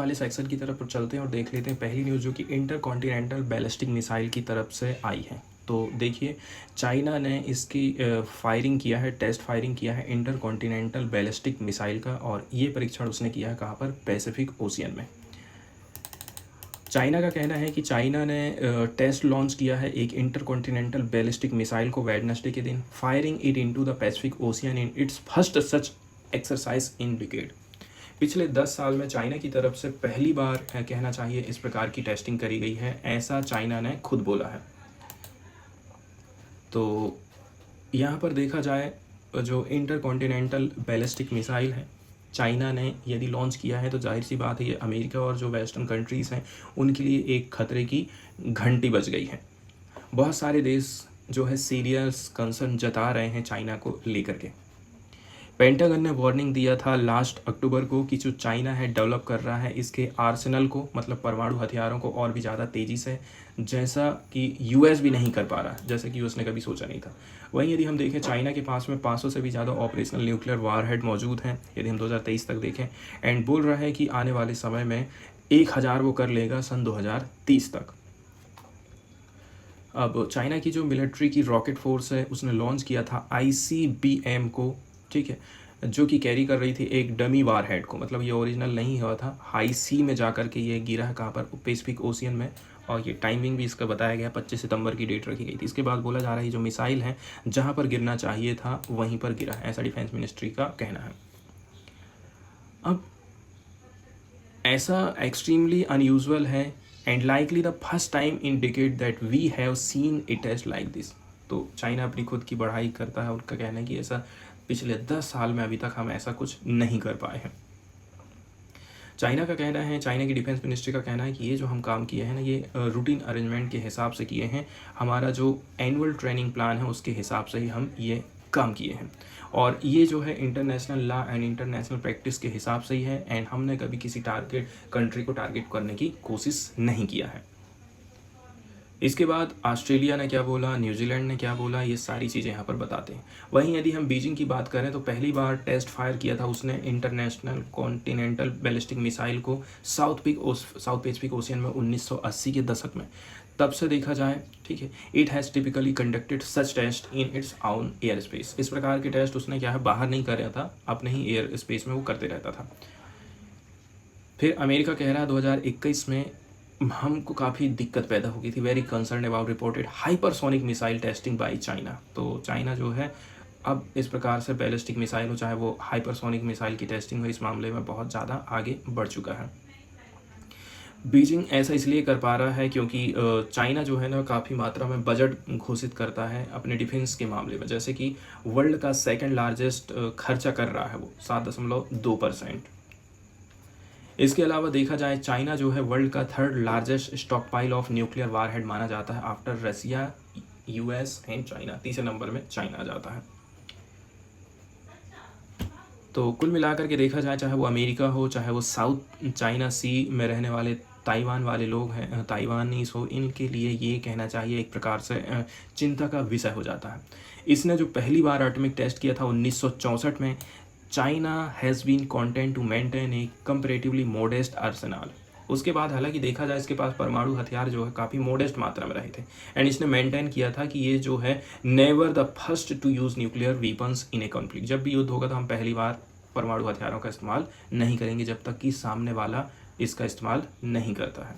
वाले सेक्शन की तरफ चलते हैं और देख लेते हैं पहली न्यूज़, जो कि इंटर कॉन्टिनेंटल बैलिस्टिक मिसाइल की तरफ से आई है। तो देखिए, चाइना ने इसकी फायरिंग किया है, टेस्ट फायरिंग किया है इंटर कॉन्टिनेंटल बैलिस्टिक मिसाइल का, और ये परीक्षण उसने किया है कहाँ पर? पैसिफिक ओशियन में। चाइना का कहना है कि चाइना ने टेस्ट लॉन्च किया है एक इंटर कॉन्टिनेंटल बैलिस्टिक मिसाइल को वेडनेसडे के दिन, firing it into the Pacific ocean in its first such exercise in decade. पिछले 10 साल में चाइना की तरफ से पहली बार कहना चाहिए इस प्रकार की टेस्टिंग करी गई है, ऐसा चाइना ने खुद बोला है। तो यहाँ पर देखा जाए, जो इंटर कॉन्टिनेंटल बैलिस्टिक मिसाइल है चाइना ने यदि लॉन्च किया है, तो जाहिर सी बात है ये अमेरिका और जो वेस्टर्न कंट्रीज़ हैं उनके लिए एक खतरे की घंटी बज गई है। बहुत सारे देश जो है सीरियस कंसर्न जता रहे हैं चाइना को लेकर के। पेंटागन ने वार्निंग दिया था लास्ट अक्टूबर को कि जो चाइना है डेवलप कर रहा है इसके आर्सेनल को, मतलब परमाणु हथियारों को, और भी ज़्यादा तेज़ी से, जैसा कि यूएस भी नहीं कर पा रहा, जैसे कि यूएस ने कभी सोचा नहीं था। वहीं यदि हम देखें, चाइना के पास में 500 से भी ज़्यादा ऑपरेशनल न्यूक्लियर वारहेड मौजूद हैं यदि हम 2023 तक देखें, एंड बोल रहा है कि आने वाले समय में 1000 वो कर लेगा सन 2030 तक। अब चाइना की जो मिलिट्री की रॉकेट फोर्स है उसने लॉन्च किया था ICBM को, ठीक है, जो कि कैरी कर रही थी एक डमी वारहेड को, मतलब ये ओरिजिनल नहीं हुआ था, हाई सी में जा कर के ये गिरा है कहाँ पर? पैसिफिक ओशियन में। और ये टाइमिंग भी इसका बताया गया, 25 सितंबर की डेट रखी गई थी। इसके बाद बोला जा रहा है जो मिसाइल है जहाँ पर गिरना चाहिए था वहीं पर गिरा है, ऐसा डिफेंस मिनिस्ट्री का कहना है। अब ऐसा एक्सट्रीमली अनयूजुअल है and likely the first time in decade that we have seen a test like this. तो चाइना अपनी खुद की बढ़ाई करता है, उनका कहना है कि ऐसा पिछले 10 साल में अभी तक हम ऐसा कुछ नहीं कर पाए हैं। चाइना का कहना है, चाइना की डिफेंस मिनिस्ट्री का कहना है कि ये जो हम काम किए हैं ना, ये रूटीन अरेंजमेंट के हिसाब से किए हैं, हमारा जो एनुअल ट्रेनिंग प्लान है उसके हिसाब से ही हम ये काम किए हैं, और ये जो है international law and international practice के हिसाब से ही है, एंड हमने कभी किसी टारगेट कंट्री को टारगेट करने की कोशिश नहीं किया है। इसके बाद ऑस्ट्रेलिया ने क्या बोला, न्यूजीलैंड ने क्या बोला, ये सारी चीज़ें यहाँ पर बताते हैं। वहीं यदि हम बीजिंग की बात करें तो पहली बार टेस्ट फायर किया था उसने इंटरनेशनल कॉन्टिनेंटल बैलिस्टिक मिसाइल को साउथ पैसिफिक ओशियन में 1980 के दशक में। तब से देखा जाए, ठीक है, it has typically conducted such test in its own air space. इस प्रकार के टेस्ट उसने क्या है बाहर नहीं कर रहा था, अपने ही एयर स्पेस में वो करते रहता था। फिर अमेरिका कह रहा है 2021 में हमको काफ़ी दिक्कत पैदा हो गई थी, very concern about reported hypersonic missile testing by China. तो चाइना जो है अब इस प्रकार से बैलिस्टिक मिसाइल हो चाहे वो हाइपरसोनिक मिसाइल की टेस्टिंग हो, इस मामले में बहुत ज़्यादा आगे बढ़ चुका है। बीजिंग ऐसा इसलिए कर पा रहा है क्योंकि चाइना जो है ना काफ़ी मात्रा में बजट घोषित करता है अपने डिफेंस के मामले में, जैसे कि वर्ल्ड का सेकंड लार्जेस्ट खर्चा कर रहा है वो 7.2%। इसके अलावा देखा जाए, चाइना जो है वर्ल्ड का third largest stockpile of nuclear warhead माना जाता है after Russia, US and China. तीसरे नंबर में चाइना आ जाता है। तो कुल मिलाकर के देखा जाए, चाहे वो अमेरिका हो, चाहे वो साउथ चाइना सी में रहने वाले ताइवान वाले लोग हैं, ताइवानीस हो, इनके लिए ये कहना चाहिए एक प्रकार से चिंता का विषय हो जाता है। इसने जो पहली बार एटॉमिक टेस्ट किया था 1964 में, China has been content to maintain a comparatively modest arsenal. उसके बाद हालांकि देखा जाए इसके पास परमाणु हथियार जो है काफ़ी मोडेस्ट मात्रा में रहे थे, एंड इसने मेंटेन किया था कि ये जो है never the first to use nuclear weapons in a conflict. जब भी युद्ध होगा तो हम पहली बार परमाणु हथियारों का इस्तेमाल नहीं करेंगे जब तक कि सामने वाला इसका इस्तेमाल नहीं करता है।